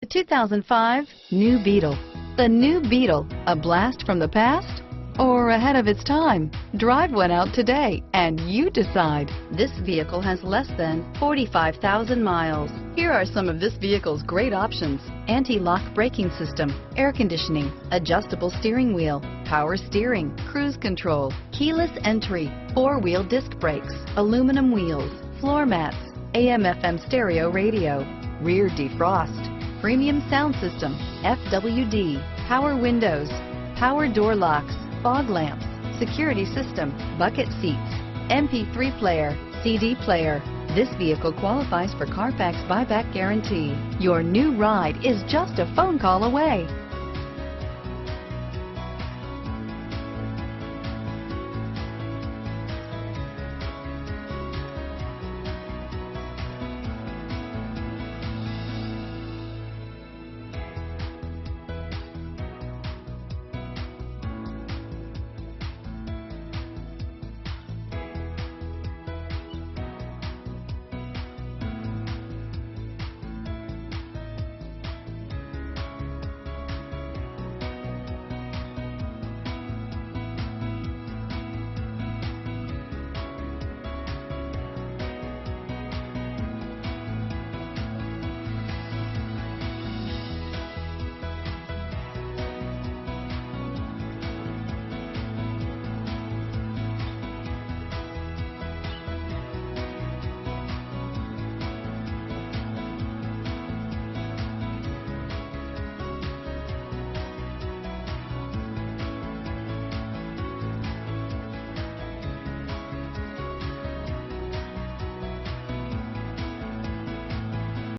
The 2005 New Beetle. The New Beetle, a blast from the past or ahead of its time? Drive one out today and you decide. This vehicle has less than 45,000 miles. Here are some of this vehicle's great options: anti-lock braking system, air conditioning, adjustable steering wheel, power steering, cruise control, keyless entry, four-wheel disc brakes, aluminum wheels, floor mats, AM/FM stereo radio, rear defrost, premium sound system, FWD, power windows, power door locks, fog lamps, security system, bucket seats, MP3 player, CD player. This vehicle qualifies for Carfax buyback guarantee. Your new ride is just a phone call away.